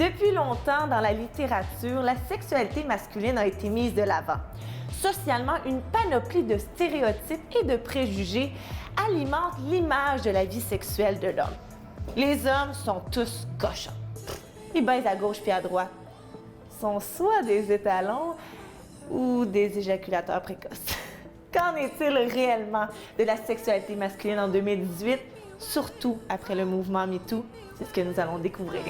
Depuis longtemps, dans la littérature, la sexualité masculine a été mise de l'avant. Socialement, une panoplie de stéréotypes et de préjugés alimente l'image de la vie sexuelle de l'homme. Les hommes sont tous cochons. Ils baisent à gauche puis à droite. Ils sont soit des étalons ou des éjaculateurs précoces. Qu'en est-il réellement de la sexualité masculine en 2018, surtout après le mouvement MeToo? C'est ce que nous allons découvrir.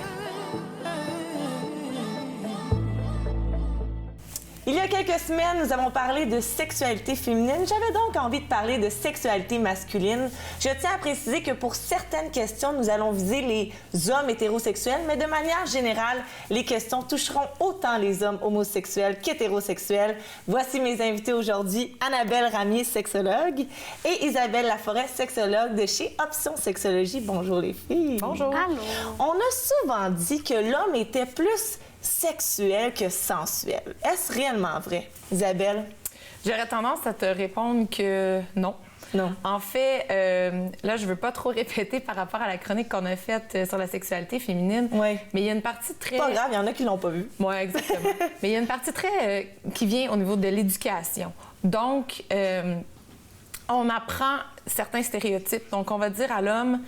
Il y a quelques semaines, nous avons parlé de sexualité féminine. J'avais donc envie de parler de sexualité masculine. Je tiens à préciser que pour certaines questions, nous allons viser les hommes hétérosexuels, mais de manière générale, les questions toucheront autant les hommes homosexuels qu'hétérosexuels. Voici mes invités aujourd'hui, Annabelle Ramier, sexologue, et Isabelle Laforêt, sexologue de chez Option Sexologie. Bonjour les filles. Bonjour. Allô. On a souvent dit que l'homme était plus sexuel que sensuel. Est-ce réellement vrai, Isabelle? J'aurais tendance à te répondre que non. Non. En fait, là, je veux pas trop répéter par rapport à la chronique qu'on a faite sur la sexualité féminine. Oui. Mais il y a une partie très... Pas grave, il y en a qui l'ont pas vu. Oui, exactement. Mais il y a une partie très qui vient au niveau de l'éducation. Donc, on apprend certains stéréotypes. Donc, on va dire à l'homme,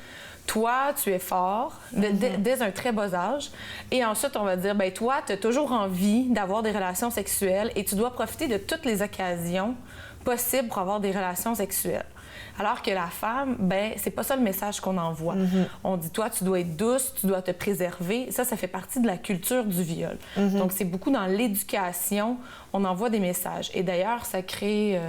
toi, tu es fort dès un très bas âge. Et ensuite, on va dire, ben toi, tu as toujours envie d'avoir des relations sexuelles et tu dois profiter de toutes les occasions possibles pour avoir des relations sexuelles. Alors que la femme, ben c'est pas ça le message qu'on envoie. On dit, toi, tu dois être douce, tu dois te préserver. Ça fait partie de la culture du viol. Donc, c'est beaucoup dans l'éducation, on envoie des messages. Et d'ailleurs, ça crée...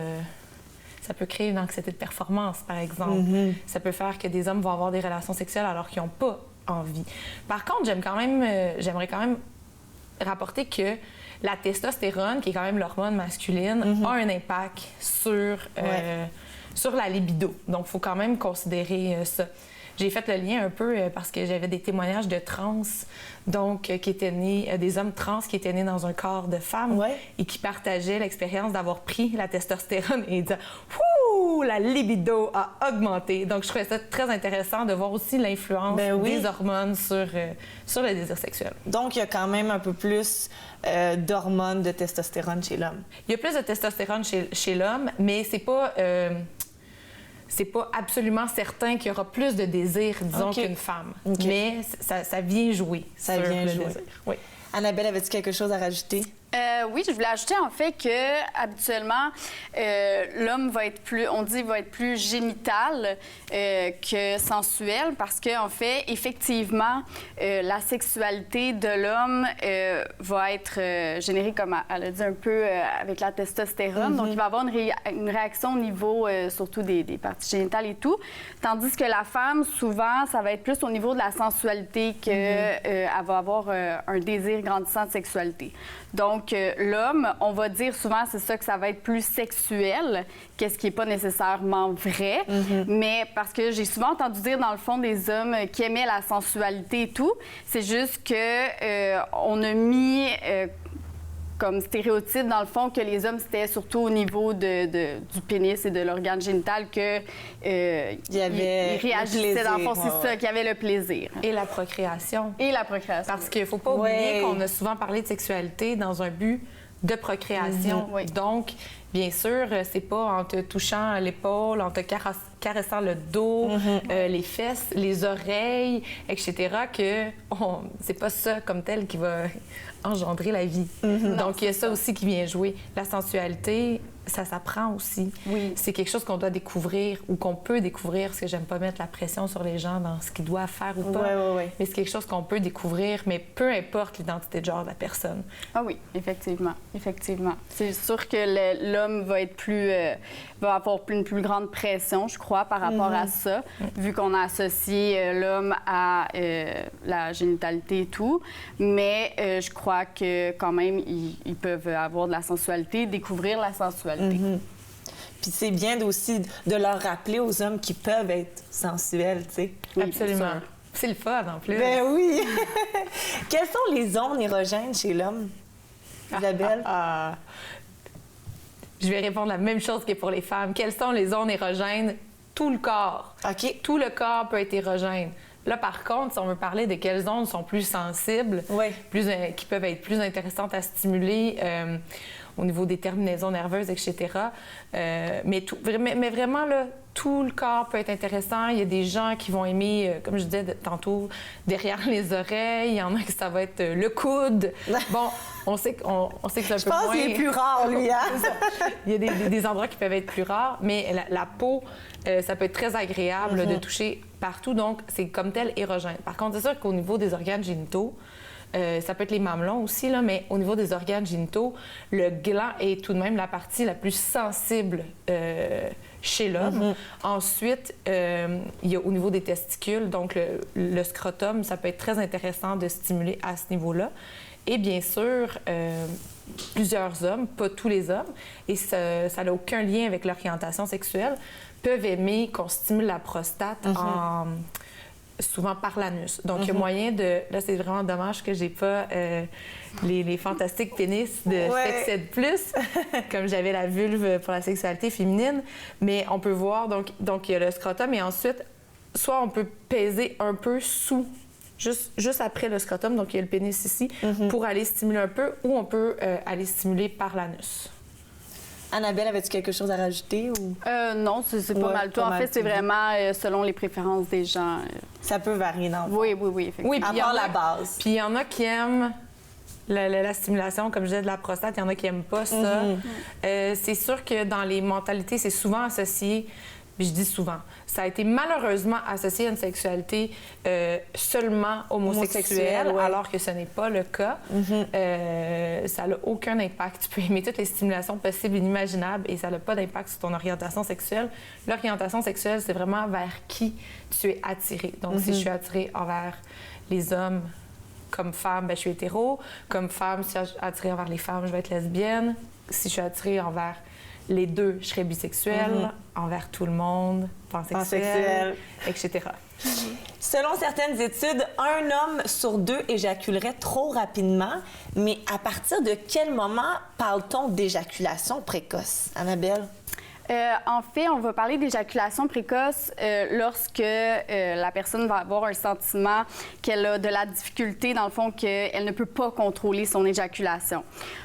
Ça peut créer une anxiété de performance, par exemple. Ça peut faire que des hommes vont avoir des relations sexuelles alors qu'ils n'ont pas envie. Par contre, j'aimerais quand même rapporter que la testostérone, qui est quand même l'hormone masculine, a un impact sur la libido. Donc, il faut quand même considérer ça. J'ai fait le lien un peu parce que j'avais des témoignages de trans, donc qui étaient nés, des hommes trans qui étaient nés dans un corps de femme et qui partageaient l'expérience d'avoir pris la testostérone et disaient « Ouh, la libido a augmenté ». Donc, je trouvais ça très intéressant de voir aussi l'influence des hormones sur le désir sexuel. Donc, il y a quand même un peu plus d'hormones de testostérone chez l'homme. Il y a plus de testostérone chez l'homme, mais c'est pas absolument certain qu'il y aura plus de désir, disons, qu'une femme. Mais ça vient jouer. Ça vient jouer. Désir. Oui. Annabelle, avais-tu quelque chose à rajouter? Oui, je voulais ajouter en fait que habituellement l'homme va être plus génital que sensuel parce que en fait effectivement la sexualité de l'homme va être générée comme elle a dit un peu avec la testostérone, donc il va avoir une réaction au niveau surtout des parties génitales et tout, tandis que la femme souvent ça va être plus au niveau de la sensualité que elle va avoir un désir grandissant de sexualité. Donc, l'homme, on va dire souvent, c'est ça que ça va être plus sexuel, qu'est-ce qui n'est pas nécessairement vrai, mais parce que j'ai souvent entendu dire, dans le fond, des hommes qui aimaient la sensualité et tout, c'est juste que on a mis comme stéréotype, dans le fond, que les hommes, c'était surtout au niveau du pénis et de l'organe génital que il y avait ils réagissaient, dans le fond, c'est ça, qu'il y avait le plaisir. Et la procréation. Et la procréation. Parce qu'il ne faut pas oublier qu'on a souvent parlé de sexualité dans un but de procréation. Donc, bien sûr, c'est pas en te touchant l'épaule, en te caressant le dos, les fesses, les oreilles, etc., que c'est pas ça comme tel qui va engendrer la vie. Donc, il y a ça aussi qui vient jouer. La sensualité, ça s'apprend aussi. C'est quelque chose qu'on doit découvrir ou qu'on peut découvrir, parce que j'aime pas mettre la pression sur les gens dans ce qu'ils doivent faire ou pas. Mais c'est quelque chose qu'on peut découvrir, mais peu importe l'identité de genre de la personne. Ah oui, effectivement. C'est sûr que l'homme va être va avoir une plus grande pression, je crois, par rapport à ça, vu qu'on a associé l'homme à la génitalité et tout. Mais je crois que quand même, ils peuvent avoir de la sensualité, découvrir la sensualité. Puis c'est bien aussi de leur rappeler aux hommes qui peuvent être sensuels, tu sais. Oui, absolument. C'est le fun, en plus. Ben oui! Quelles sont les zones érogènes chez l'homme, Isabelle? Je vais répondre la même chose que pour les femmes. Quelles sont les zones érogènes? Tout le corps. OK. Tout le corps peut être érogène. Là, par contre, si on veut parler de quelles zones sont plus sensibles, qui peuvent être plus intéressantes à stimuler au niveau des terminaisons nerveuses, etc. Mais vraiment, là, tout le corps peut être intéressant. Il y a des gens qui vont aimer, comme je disais tantôt, derrière les oreilles. Il y en a qui ça va être le coude. Bon, on sait que c'est un peu moins... Je pense qu'il est plus rare, lui, hein? Il y a des endroits qui peuvent être plus rares, mais la peau, ça peut être très agréable de toucher partout. Donc, c'est comme tel érogène. Par contre, c'est sûr qu'au niveau des organes génitaux, ça peut être les mamelons aussi, là, mais au niveau des organes génitaux, le gland est tout de même la partie la plus sensible chez l'homme. Ensuite, il y a au niveau des testicules, donc le scrotum, ça peut être très intéressant de stimuler à ce niveau-là. Et bien sûr, plusieurs hommes, pas tous les hommes, et ça n'a aucun lien avec l'orientation sexuelle, peuvent aimer qu'on stimule la prostate souvent par l'anus. Donc, il y a moyen de... Là, c'est vraiment dommage que j'ai pas les fantastiques pénis de Sex Ed Plus, comme j'avais la vulve pour la sexualité féminine. Mais on peut voir, donc il y a le scrotum, et ensuite, soit on peut peser un peu sous, juste après le scrotum, donc il y a le pénis ici, pour aller stimuler un peu, ou on peut aller stimuler par l'anus. Annabelle, avais-tu quelque chose à rajouter? Ou... non, c'est pas mal tout. En fait, c'est vraiment selon les préférences des gens. Ça peut varier dans le fond. Oui, effectivement. Oui, à part la base. Puis il y en a qui aiment la stimulation, comme je disais, de la prostate. Il y en a qui n'aiment pas ça. C'est sûr que dans les mentalités, c'est souvent associé... Puis je dis souvent, ça a été malheureusement associé à une sexualité seulement homosexuelle, alors que ce n'est pas le cas. Ça n'a aucun impact. Tu peux aimer toutes les stimulations possibles et inimaginables et ça n'a pas d'impact sur ton orientation sexuelle. L'orientation sexuelle, c'est vraiment vers qui tu es attiré. Donc, si je suis attirée envers les hommes, comme femme, bien, je suis hétéro. Comme femme, si je suis attirée envers les femmes, je vais être lesbienne. Si je suis attirée envers les deux, je serais bisexuelle, envers tout le monde, pansexuelle, etc. Selon certaines études, un homme sur 2 éjaculerait trop rapidement, mais à partir de quel moment parle-t-on d'éjaculation précoce? Annabelle? En fait, on va parler d'éjaculation précoce lorsque la personne va avoir un sentiment qu'elle a de la difficulté, dans le fond, qu'elle ne peut pas contrôler son éjaculation.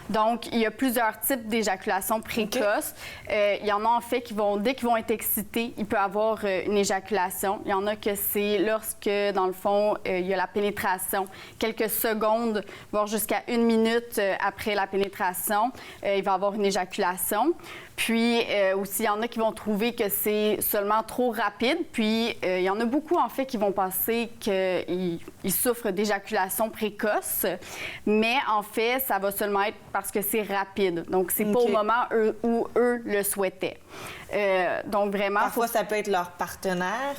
Donc, il y a plusieurs types d'éjaculation précoce. Il y en a, en fait, dès qu'ils vont être excités, il peut avoir une éjaculation. Il y en a que c'est lorsque, dans le fond, il y a la pénétration. Quelques secondes, voire jusqu'à 1 minute après la pénétration, il va avoir une éjaculation. Puis aussi, il y en a qui vont trouver que c'est seulement trop rapide. Puis il y en a beaucoup, en fait, qui vont penser qu'ils souffrent d'éjaculation précoce. Mais en fait, ça va seulement être parce que c'est rapide. Donc, c'est pas au moment où eux le souhaitaient. Donc, vraiment... Parfois, ça peut être leur partenaire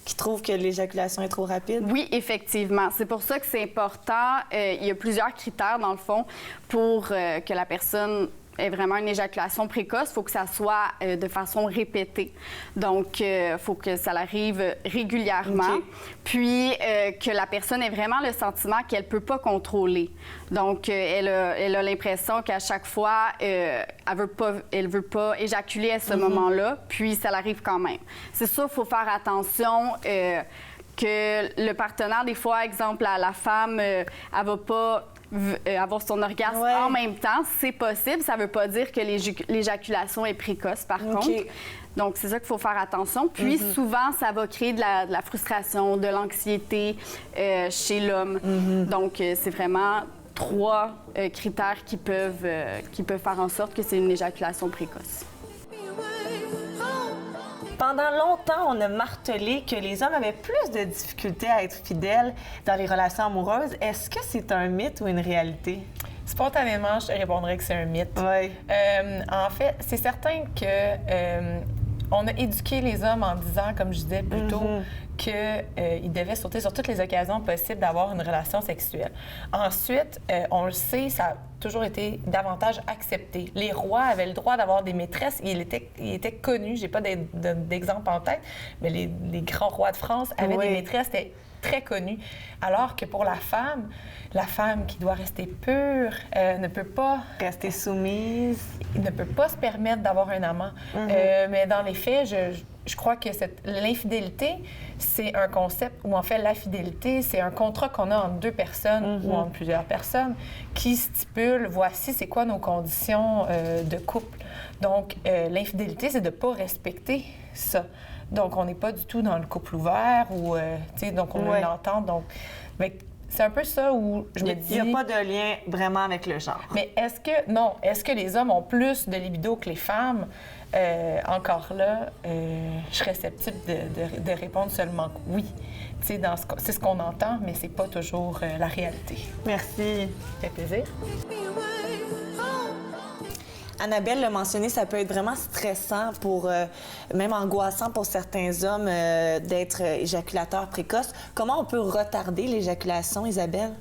qui trouve que l'éjaculation est trop rapide? Oui, effectivement. C'est pour ça que c'est important. Il y a plusieurs critères, dans le fond, pour que la personne ait vraiment une éjaculation précoce. Il faut que ça soit de façon répétée. Donc, il faut que ça arrive régulièrement. Puis, que la personne ait vraiment le sentiment qu'elle ne peut pas contrôler. Donc, elle a l'impression qu'à chaque fois, elle veut pas éjaculer à ce moment-là, puis ça l'arrive quand même. C'est sûr, il faut faire attention que le partenaire, des fois, exemple, la femme, elle va pas avoir son orgasme en même temps. C'est possible. Ça ne veut pas dire que l'éjaculation est précoce, par contre. Donc, c'est ça qu'il faut faire attention. Puis, souvent, ça va créer de la frustration, de l'anxiété chez l'homme. Donc, c'est vraiment 3 critères qui peuvent faire en sorte que c'est une éjaculation précoce. Pendant longtemps, on a martelé que les hommes avaient plus de difficultés à être fidèles dans les relations amoureuses. Est-ce que c'est un mythe ou une réalité? Spontanément, je te répondrais que c'est un mythe. Oui. En fait, c'est certain que on a éduqué les hommes en disant, comme je disais plus tôt, qu'ils devaient sauter sur toutes les occasions possibles d'avoir une relation sexuelle. Ensuite, on le sait, ça a toujours été davantage accepté. Les rois avaient le droit d'avoir des maîtresses. Ils étaient connus, j'ai pas d'exemple en tête, mais les grands rois de France avaient des maîtresses. C'était très connu. Alors que pour la femme qui doit rester pure, ne peut pas... Rester soumise. Ne peut pas se permettre d'avoir un amant. Mais dans les faits, je crois que l'infidélité, c'est un concept, ou en fait, la fidélité, c'est un contrat qu'on a entre deux personnes ou entre plusieurs personnes qui stipule, voici c'est quoi nos conditions de couple. Donc, l'infidélité, c'est de ne pas respecter ça. Donc, on n'est pas du tout dans le couple ouvert ou, tu sais, donc on a une entente. Donc, c'est un peu ça où je me dis... Il n'y a pas de lien vraiment avec le genre. Mais est-ce que les hommes ont plus de libido que les femmes? Encore là, je serais sceptique de répondre seulement que oui. Tu sais, c'est ce qu'on entend, mais c'est pas toujours la réalité. Merci. Ça fait plaisir. Annabelle l'a mentionné, ça peut être vraiment stressant même angoissant pour certains hommes d'être éjaculateurs précoces. Comment on peut retarder l'éjaculation, Isabelle?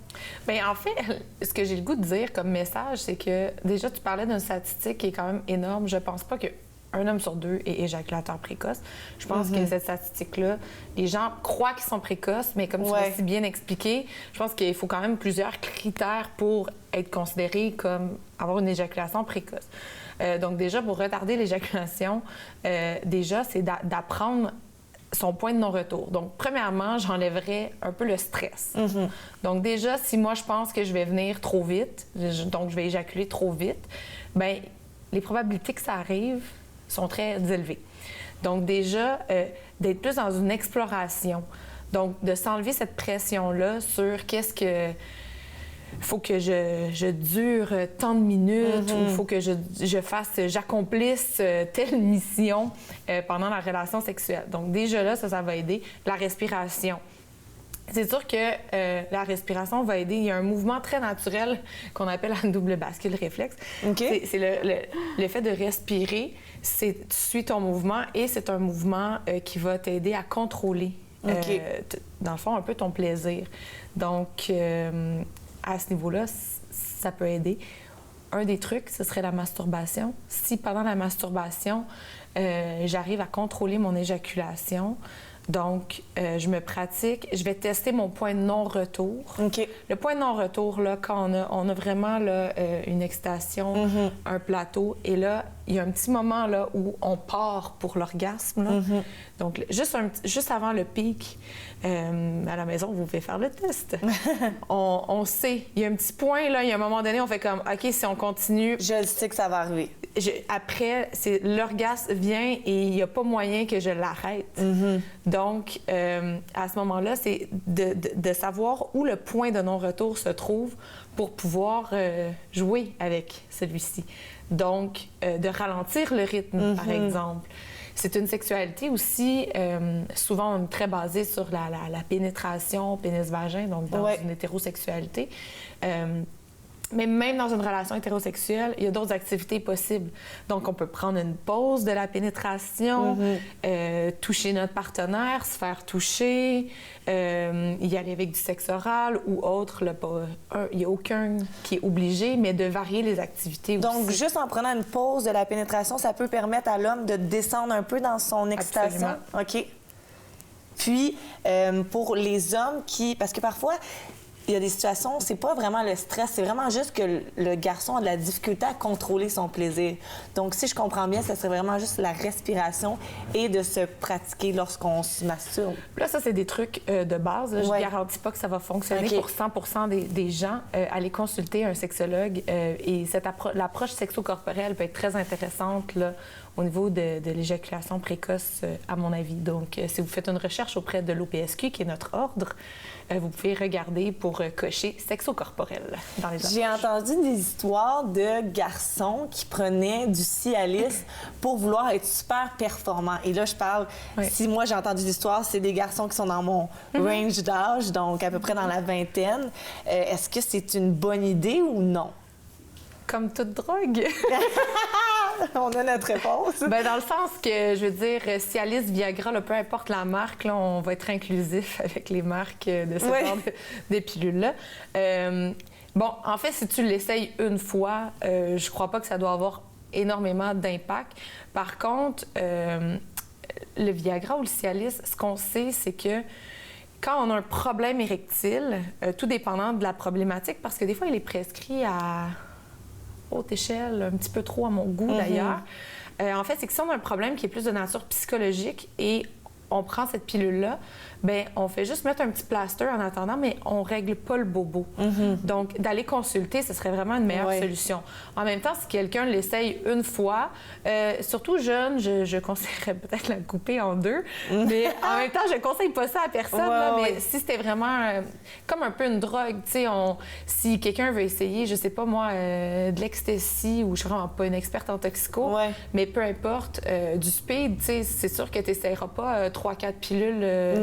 Bien, en fait, ce que j'ai le goût de dire comme message, c'est que déjà, tu parlais d'une statistique qui est quand même énorme. Je pense pas qu'un homme sur deux est éjaculateur précoce. Je pense que cette statistique-là, les gens croient qu'ils sont précoces, mais comme tu l'as si bien expliqué, je pense qu'il faut quand même plusieurs critères pour être considéré comme avoir une éjaculation précoce. Donc déjà, pour retarder l'éjaculation, déjà, c'est d'apprendre son point de non-retour. Donc, premièrement, j'enlèverais un peu le stress. Donc déjà, si moi, je pense que je vais venir trop vite, donc je vais éjaculer trop vite, bien, les probabilités que ça arrive sont très élevées. Donc déjà, d'être plus dans une exploration. Donc, de s'enlever cette pression-là sur qu'est-ce que... faut que je dure tant de minutes ou il faut que j'accomplisse telle mission pendant la relation sexuelle. Donc déjà là, ça va aider. La respiration. C'est sûr que la respiration va aider. Il y a un mouvement très naturel qu'on appelle la double bascule réflexe. C'est le fait de respirer, tu suis ton mouvement et c'est un mouvement qui va t'aider à contrôler, dans le fond, un peu ton plaisir. Donc, à ce niveau-là, ça peut aider. Un des trucs, ce serait la masturbation. Si pendant la masturbation, j'arrive à contrôler mon éjaculation, donc je me pratique, je vais tester mon point de non-retour. Le point de non-retour, là, quand on a vraiment là, une excitation, un plateau, et là, il y a un petit moment là, où on part pour l'orgasme. Là. Donc, juste avant le pic, à la maison, vous pouvez faire le test. on sait. Il y a un petit point, là, il y a un moment donné, on fait comme, OK, si on continue... Je sais que ça va arriver. Après, l'orgasme vient et il n'y a pas moyen que je l'arrête. Donc, à ce moment-là, c'est de savoir où le point de non-retour se trouve pour pouvoir jouer avec celui-ci. Donc, de ralentir le rythme, par exemple. C'est une sexualité aussi souvent très basée sur la pénétration, pénis-vagin, donc dans une hétérosexualité. Mais même dans une relation hétérosexuelle, il y a d'autres activités possibles. Donc, on peut prendre une pause de la pénétration, toucher notre partenaire, se faire toucher, y aller avec du sexe oral ou autre. Il n'y a aucun qui est obligé, mais de varier les activités aussi. Donc, juste en prenant une pause de la pénétration, ça peut permettre à l'homme de descendre un peu dans son excitation? Absolument. OK. Puis, pour les hommes parce que parfois, il y a des situations, c'est pas vraiment le stress, c'est vraiment juste que le garçon a de la difficulté à contrôler son plaisir. Donc, si je comprends bien, ça serait vraiment juste la respiration et de se pratiquer lorsqu'on se masturbe. Là, ça, c'est des trucs de base. Là. Je ne garantis pas que ça va fonctionner pour 100% des gens. Aller consulter un sexologue et l'approche sexo-corporelle peut être très intéressante là, au niveau de l'éjaculation précoce, à mon avis. Donc, si vous faites une recherche auprès de l'OPSQ, qui est notre ordre, vous pouvez regarder pour cocher sexo-corporel dans les approches. J'ai entendu des histoires de garçons qui prenaient du Cialis pour vouloir être super performants. Et là, je parle, si moi j'ai entendu l'histoire, c'est des garçons qui sont dans mon range d'âge, donc à peu près dans la vingtaine. Est-ce que c'est une bonne idée ou non? Comme toute drogue. On a notre réponse. Bien, dans le sens que, je veux dire, Cialis, Viagra, là, peu importe la marque, là, on va être inclusif avec les marques de ce genre de pilules-là. Bon, en fait, si tu l'essayes une fois, je crois pas que ça doit avoir énormément d'impact. Par contre, le Viagra ou le Cialis, ce qu'on sait, c'est que quand on a un problème érectile, tout dépendant de la problématique, parce que des fois, il est prescrit à haute échelle, un petit peu trop à mon goût d'ailleurs. En fait, c'est que si on a un problème qui est plus de nature psychologique et on prend cette pilule-là, bien, on fait juste mettre un petit plaster en attendant, mais on règle pas le bobo. Donc, d'aller consulter, ce serait vraiment une meilleure solution. En même temps, si quelqu'un l'essaye une fois, surtout jeune, je conseillerais peut-être la couper en deux, mais en même temps, je conseille pas ça à personne, là, mais si c'était vraiment comme un peu une drogue, tu sais, si quelqu'un veut essayer, je sais pas moi, de l'ecstasy, ou je suis vraiment pas une experte en toxico, mais peu importe, du speed, tu sais, c'est sûr que tu n'essayeras pas 3-4 pilules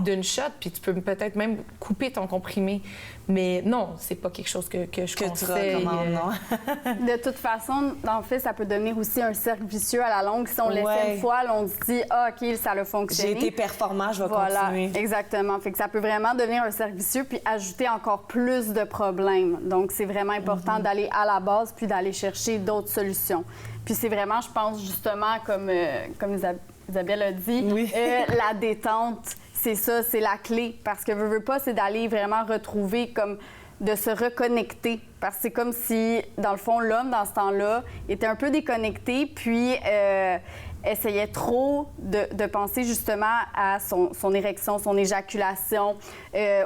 d'une shot, puis tu peux peut-être même couper ton comprimé. Mais non, c'est pas quelque chose que je conseille. Tu recommandes, non? De toute façon, en fait, ça peut devenir aussi un cercle vicieux à la longue. Si on l'essaie une fois, là, on se dit « Ah, OK, ça a fonctionné. » J'ai été performant, je vais continuer. Exactement. Fait que ça peut vraiment devenir un cercle vicieux puis ajouter encore plus de problèmes. Donc, c'est vraiment important d'aller à la base puis d'aller chercher d'autres solutions. Puis c'est vraiment, je pense, justement, comme Isabelle a dit, la détente, c'est ça, c'est la clé. Parce que veux pas, c'est d'aller vraiment retrouver, comme de se reconnecter. Parce que c'est comme si, dans le fond, l'homme, dans ce temps-là, était un peu déconnecté, puis essayait trop de penser justement à son érection, son éjaculation,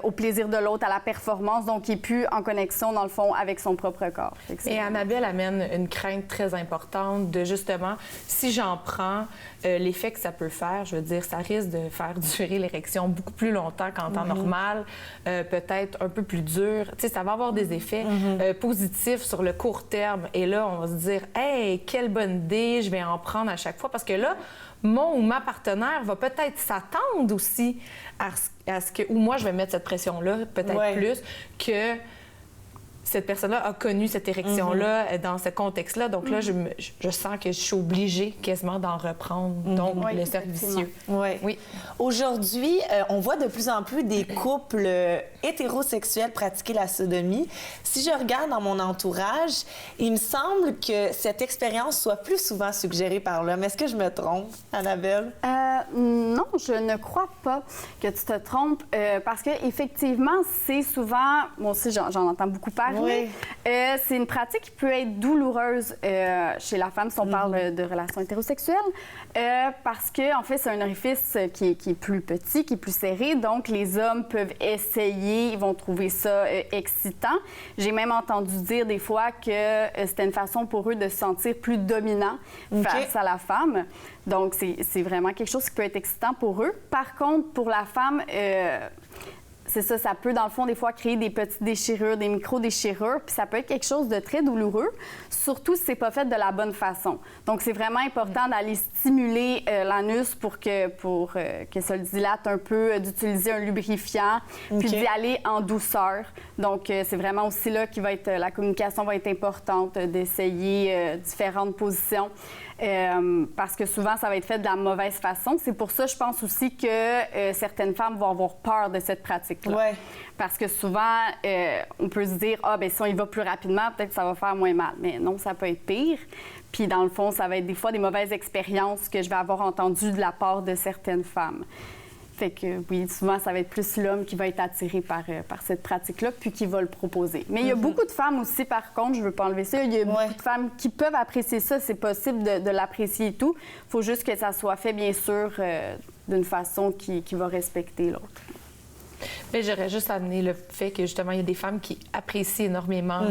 au plaisir de l'autre, à la performance. Donc, il n'est plus en connexion, dans le fond, avec son propre corps. Et Annabelle amène une crainte très importante de, justement, si j'en prends, l'effet que ça peut faire, je veux dire, ça risque de faire durer l'érection beaucoup plus longtemps qu'en temps normal, peut-être un peu plus dur. Tu sais, ça va avoir des effets positifs sur le court terme. Et là, on va se dire, hey, quelle bonne idée, je vais en prendre à chaque fois. Parce que là, mon ou ma partenaire va peut-être s'attendre aussi à ce que, ou moi, je vais mettre cette pression-là, peut-être plus, que cette personne-là a connu cette érection-là dans ce contexte-là. Donc là, je sens que je suis obligée quasiment d'en reprendre. Donc, le cercle vicieux. Oui. Aujourd'hui, on voit de plus en plus des couples hétérosexuels pratiquer la sodomie. Si je regarde dans mon entourage, il me semble que cette expérience soit plus souvent suggérée par l'homme. Est-ce que je me trompe, Annabelle? Non, je ne crois pas que tu te trompes, parce qu'effectivement, c'est souvent, moi aussi j'en entends beaucoup parler, c'est une pratique qui peut être douloureuse chez la femme si on parle de relations hétérosexuelles, parce que en fait, c'est un orifice qui est plus petit, qui est plus serré, donc les hommes peuvent essayer, ils vont trouver ça excitant. J'ai même entendu dire des fois que c'était une façon pour eux de se sentir plus dominants face à la femme. Donc, c'est vraiment quelque chose qui peut être excitant pour eux. Par contre, pour la femme, c'est ça, ça peut, dans le fond, des fois, créer des petites déchirures, des micro-déchirures, puis ça peut être quelque chose de très douloureux, surtout si c'est pas fait de la bonne façon. Donc, c'est vraiment important d'aller stimuler l'anus pour que ça le dilate un peu, d'utiliser un lubrifiant, puis d'y aller en douceur. Donc, c'est vraiment aussi là la communication va être importante, d'essayer différentes positions. Parce que souvent, ça va être fait de la mauvaise façon. C'est pour ça, je pense aussi que certaines femmes vont avoir peur de cette pratique-là. Parce que souvent, on peut se dire, bien, si on y va plus rapidement, peut-être que ça va faire moins mal. Mais non, ça peut être pire. Puis, dans le fond, ça va être des fois des mauvaises expériences que je vais avoir entendues de la part de certaines femmes. Fait que oui, souvent, ça va être plus l'homme qui va être attiré par cette pratique-là, puis qui va le proposer. Mais il y a beaucoup de femmes aussi, par contre, je veux pas enlever ça, il y a beaucoup de femmes qui peuvent apprécier ça, c'est possible de l'apprécier et tout. Il faut juste que ça soit fait, bien sûr, d'une façon qui va respecter l'autre. Mais j'aurais juste amené le fait que, justement, il y a des femmes qui apprécient énormément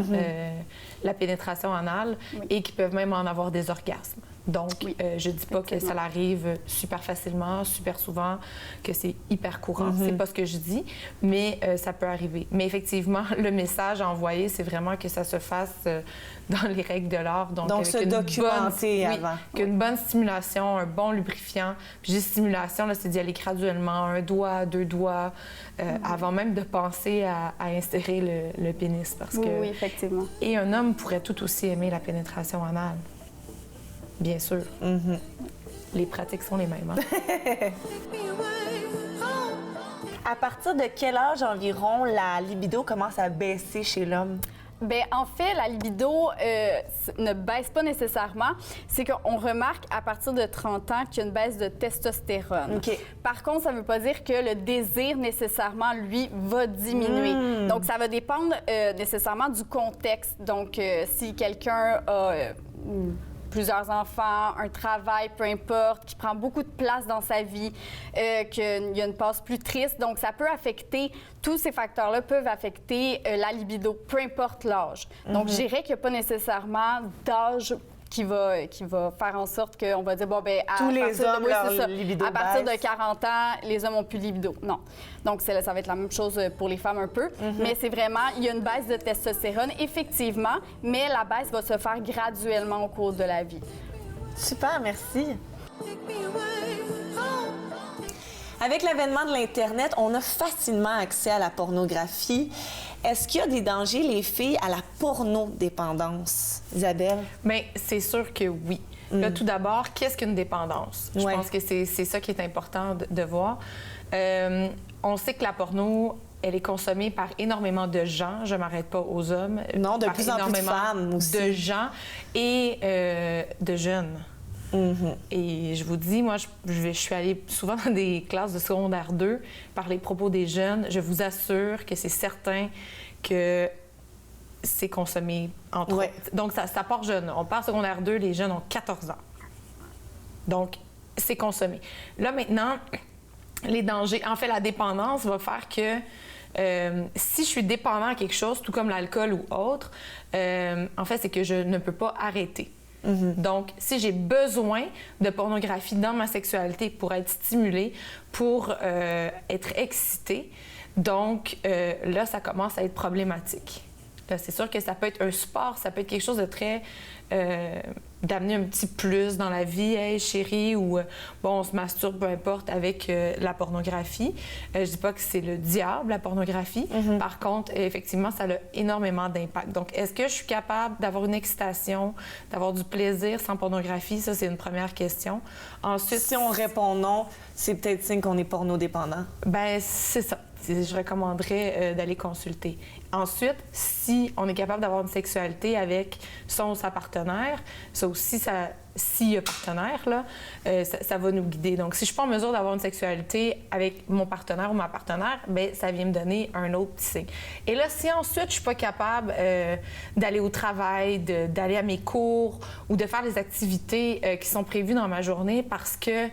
la pénétration anale et qui peuvent même en avoir des orgasmes. Donc, je dis pas que ça l'arrive super facilement, super souvent, que c'est hyper courant. C'est pas ce que je dis, mais ça peut arriver. Mais effectivement, le message envoyé, c'est vraiment que ça se fasse dans les règles de l'art. Donc se documenter avant. Qu'une bonne stimulation, un bon lubrifiant. Puis j'ai stimulation, là, c'est d'y aller graduellement, 1 doigt, 2 doigts, avant même de penser à insérer le pénis. Parce que, oui, effectivement. Et un homme pourrait tout aussi aimer la pénétration anale. Bien sûr. Les pratiques sont les mêmes. Hein? À partir de quel âge environ la libido commence à baisser chez l'homme? Bien, en fait, la libido ne baisse pas nécessairement. C'est qu'on remarque à partir de 30 ans qu'il y a une baisse de testostérone. OK. Par contre, ça ne veut pas dire que le désir nécessairement, lui, va diminuer. Donc, ça va dépendre nécessairement du contexte. Donc, si quelqu'un a plusieurs enfants, un travail, peu importe, qui prend beaucoup de place dans sa vie, qu'il y a une passe plus triste. Donc, ça peut affecter, tous ces facteurs-là peuvent affecter la libido, peu importe l'âge. Donc, je dirais qu'il n'y a pas nécessairement d'âge qui va faire en sorte qu'on va dire, bon, bien, tous les hommes, leur libido à partir baisse. de 40 ans, les hommes n'ont plus de libido. Non. Donc, ça va être la même chose pour les femmes un peu. Mais c'est vraiment, il y a une baisse de testostérone, effectivement, mais la baisse va se faire graduellement au cours de la vie. Super, merci. Avec l'avènement de l'Internet, on a facilement accès à la pornographie. Est-ce qu'il y a des dangers, les filles, à la pornodépendance? Isabelle? Bien, c'est sûr que oui. Là, tout d'abord, qu'est-ce qu'une dépendance? Je pense que c'est ça qui est important de voir. On sait que la porno, elle est consommée par énormément de gens. Je ne m'arrête pas aux hommes. Non, de par plus en plus de femmes aussi. De gens et de jeunes. Et je vous dis, moi, je suis allée souvent dans des classes de secondaire 2 par les propos des jeunes. Je vous assure que c'est certain que c'est consommé entre autres. Donc, ça part jeune. On part secondaire 2, les jeunes ont 14 ans. Donc, c'est consommé. Là, maintenant, les dangers... En fait, la dépendance va faire que si je suis dépendant à quelque chose, tout comme l'alcool ou autre, en fait, c'est que je ne peux pas arrêter. Donc, si j'ai besoin de pornographie dans ma sexualité pour être stimulée, pour être excitée, donc là, ça commence à être problématique. Là, c'est sûr que ça peut être un support, ça peut être quelque chose de très... d'amener un petit plus dans la vie, hey chérie, ou bon, on se masturbe, peu importe, avec la pornographie. Je dis pas que c'est le diable, la pornographie. Par contre, effectivement, ça a énormément d'impact. Donc, est-ce que je suis capable d'avoir une excitation, d'avoir du plaisir sans pornographie? Ça, c'est une première question. Ensuite, si on répond non, c'est peut-être signe qu'on est pornodépendant. Ben c'est ça. Je recommanderais d'aller consulter. Ensuite, si on est capable d'avoir une sexualité avec son ou sa partenaire, ça aussi, s'il y a partenaire, là, ça va nous guider. Donc, si je suis pas en mesure d'avoir une sexualité avec mon partenaire ou ma partenaire, bien, ça vient me donner un autre petit signe. Et là, si ensuite, je suis pas capable d'aller au travail, d'aller à mes cours ou de faire les activités qui sont prévues dans ma journée parce que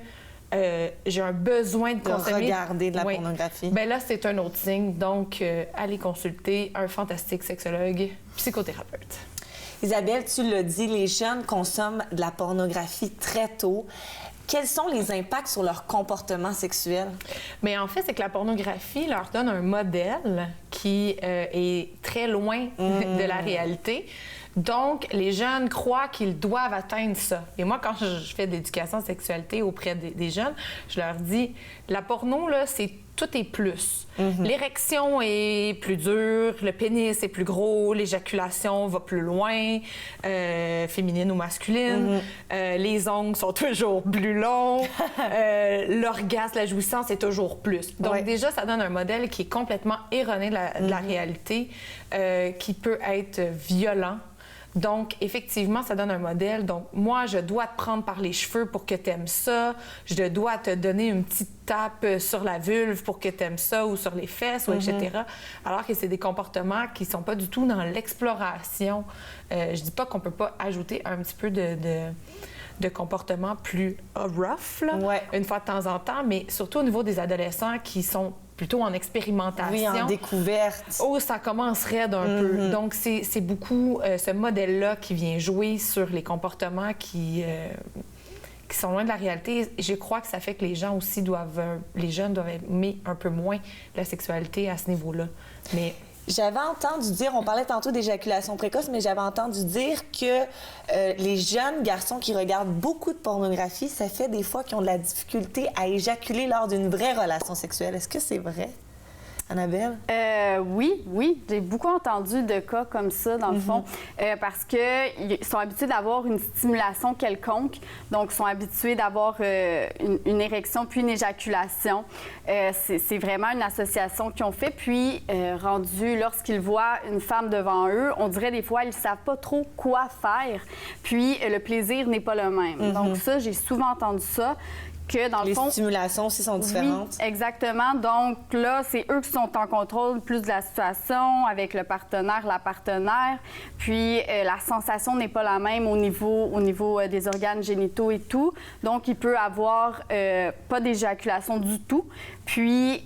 j'ai un besoin de consommer... regarder de la pornographie. Bien là, c'est un autre signe. Donc, allez consulter un fantastique sexologue, psychothérapeute. Isabelle, tu l'as dit, les jeunes consomment de la pornographie très tôt. Quels sont les impacts sur leur comportement sexuel? Mais en fait, c'est que la pornographie leur donne un modèle qui est très loin de la réalité. Donc, les jeunes croient qu'ils doivent atteindre ça. Et moi, quand je fais de l'éducation en sexualité auprès des jeunes, je leur dis, la porno, là, tout est plus. L'érection est plus dure, le pénis est plus gros, l'éjaculation va plus loin, féminine ou masculine, les ongles sont toujours plus longs, l'orgasme, la jouissance est toujours plus. Donc déjà, ça donne un modèle qui est complètement erroné de la réalité, qui peut être violent. Donc, effectivement, ça donne un modèle. Donc, moi, je dois te prendre par les cheveux pour que tu aimes ça. Je dois te donner une petite tape sur la vulve pour que tu aimes ça ou sur les fesses, ou etc. Alors que c'est des comportements qui sont pas du tout dans l'exploration. Je dis pas qu'on peut pas ajouter un petit peu de comportements plus rough, là, une fois de temps en temps, mais surtout au niveau des adolescents qui sont plutôt en expérimentation. Oui, en découverte. Oh, ça commencerait d'un peu. Donc, c'est beaucoup ce modèle-là qui vient jouer sur les comportements qui sont loin de la réalité. Je crois que ça fait que les gens aussi les jeunes doivent aimer un peu moins la sexualité à ce niveau-là. Mais... J'avais entendu dire, on parlait tantôt d'éjaculation précoce, mais j'avais entendu dire que les jeunes garçons qui regardent beaucoup de pornographie, ça fait des fois qu'ils ont de la difficulté à éjaculer lors d'une vraie relation sexuelle. Est-ce que c'est vrai? Annabelle? Oui. J'ai beaucoup entendu de cas comme ça, dans le fond, parce qu'ils sont habitués d'avoir une stimulation quelconque. Donc, ils sont habitués d'avoir une érection puis une éjaculation. C'est vraiment une association qu'ils ont fait. Puis, rendu, lorsqu'ils voient une femme devant eux, on dirait des fois, ils ne savent pas trop quoi faire. Puis, le plaisir n'est pas le même. Donc, ça, j'ai souvent entendu ça. Que dans le fond, les stimulations aussi sont différentes. Oui, exactement. Donc là, c'est eux qui sont en contrôle plus de la situation avec le partenaire, la partenaire. Puis la sensation n'est pas la même au niveau des organes génitaux et tout. Donc il peut avoir pas d'éjaculation du tout. Puis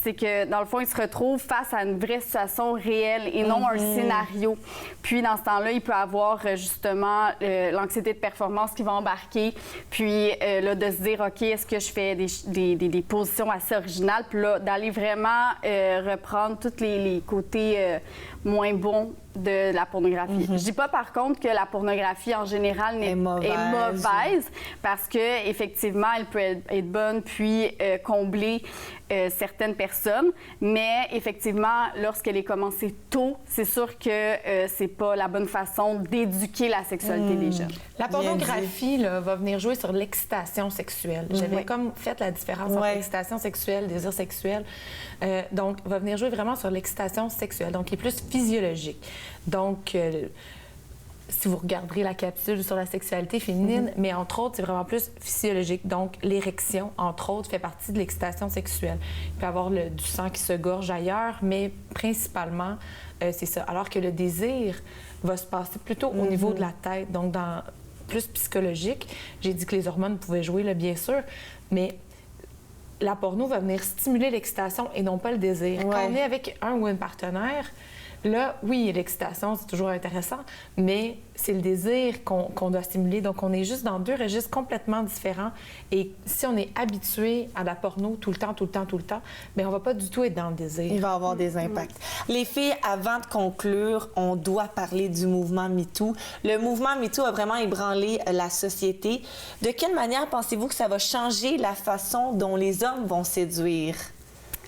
c'est que, dans le fond, il se retrouve face à une vraie situation réelle et non un scénario. Puis, dans ce temps-là, il peut avoir, justement, l'anxiété de performance qui va embarquer. Puis, là, de se dire, OK, est-ce que je fais des positions assez originales? Puis là, d'aller vraiment reprendre tous les côtés moins bons de la pornographie. Je dis pas, par contre, que la pornographie, en général, est mauvaise parce que effectivement, elle peut être bonne puis combler certaines personnes. Mais effectivement, lorsqu'elle est commencée tôt, c'est sûr que c'est pas la bonne façon d'éduquer la sexualité des jeunes. La pornographie là, va venir jouer sur l'excitation sexuelle. J'avais comme fait la différence entre excitation sexuelle, désir sexuel. Donc, va venir jouer vraiment sur l'excitation sexuelle, donc qui est plus physiologique. Donc, si vous regarderez la capsule sur la sexualité féminine, mais entre autres, c'est vraiment plus physiologique. Donc, l'érection, entre autres, fait partie de l'excitation sexuelle. Il peut y avoir du sang qui se gorge ailleurs, mais principalement, c'est ça. Alors que le désir va se passer plutôt au niveau de la tête, donc plus psychologique. J'ai dit que les hormones pouvaient jouer, là, bien sûr, mais la porno va venir stimuler l'excitation et non pas le désir. Quand on est avec un ou une partenaire, là, oui, l'excitation, c'est toujours intéressant, mais c'est le désir qu'on doit stimuler. Donc, on est juste dans deux registres complètement différents. Et si on est habitué à la porno tout le temps, bien, on va pas du tout être dans le désir. Il va avoir des impacts. Les filles, avant de conclure, on doit parler du mouvement MeToo. Le mouvement MeToo a vraiment ébranlé la société. De quelle manière pensez-vous que ça va changer la façon dont les hommes vont séduire?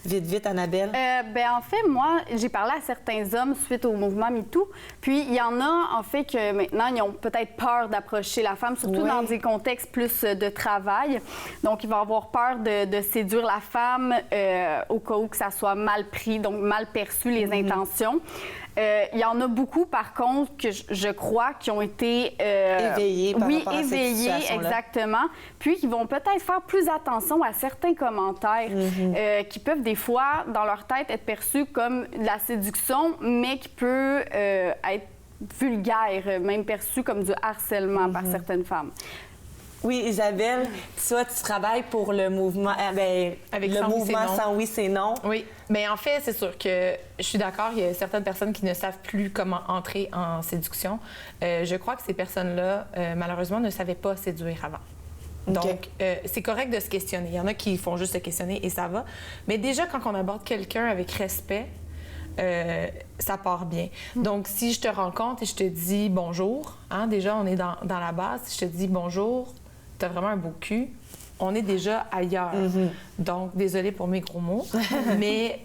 Vite, Annabelle. En fait, moi, j'ai parlé à certains hommes suite au mouvement MeToo. Puis, il y en a, en fait, que maintenant, ils ont peut-être peur d'approcher la femme, surtout dans des contextes plus de travail. Donc, ils vont avoir peur de séduire la femme au cas où que ça soit mal pris, donc mal perçu, les intentions. Il y en a beaucoup, par contre, que je crois qui ont été éveillés par rapport à cette éveillés, situation-là. exactement. Puis qui vont peut-être faire plus attention à certains commentaires qui peuvent des fois, dans leur tête, être perçus comme de la séduction, mais qui peut être vulgaire, même perçu comme du harcèlement par certaines femmes. Oui, Isabelle, toi, tu travailles pour le mouvement, Avec le mouvement Sans oui, c'est non. Oui, mais en fait, c'est sûr que je suis d'accord, il y a certaines personnes qui ne savent plus comment entrer en séduction. Je crois que ces personnes-là, malheureusement, ne savaient pas séduire avant. Donc, c'est correct de se questionner. Il y en a qui font juste se questionner et ça va. Mais déjà, quand on aborde quelqu'un avec respect, ça part bien. Donc, si je te rencontre et je te dis bonjour, hein, déjà, on est dans la base. Si je te dis bonjour, tu as vraiment un beau cul, on est déjà ailleurs. Donc, désolée pour mes gros mots, mais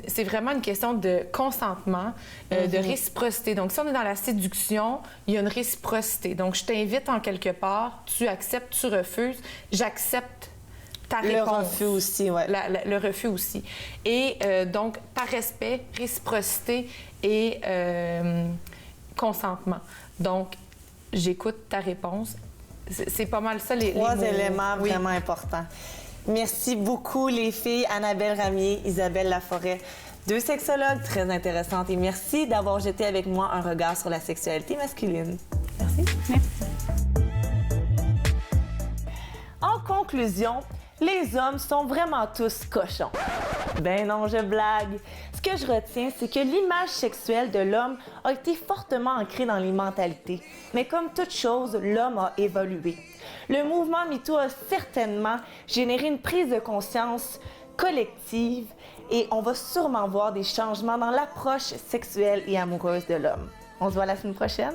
c'est vraiment une question de consentement, de réciprocité. Donc, si on est dans la séduction, il y a une réciprocité. Donc, je t'invite en quelque part, tu acceptes, tu refuses, j'accepte ta réponse. Le refus aussi, oui. Le refus aussi. Et donc, par respect, réciprocité et consentement. Donc, j'écoute ta réponse. C'est pas mal ça, les Trois mots. éléments vraiment importants. Merci beaucoup, les filles. Annabelle Ramier, Isabelle Laforêt, deux sexologues très intéressantes. Et merci d'avoir jeté avec moi un regard sur la sexualité masculine. Merci. Merci. En conclusion, les hommes sont vraiment tous cochons. Ben non, je blague. Ce que je retiens, c'est que l'image sexuelle de l'homme a été fortement ancrée dans les mentalités. Mais comme toute chose, l'homme a évolué. Le mouvement MeToo a certainement généré une prise de conscience collective et on va sûrement voir des changements dans l'approche sexuelle et amoureuse de l'homme. On se voit la semaine prochaine.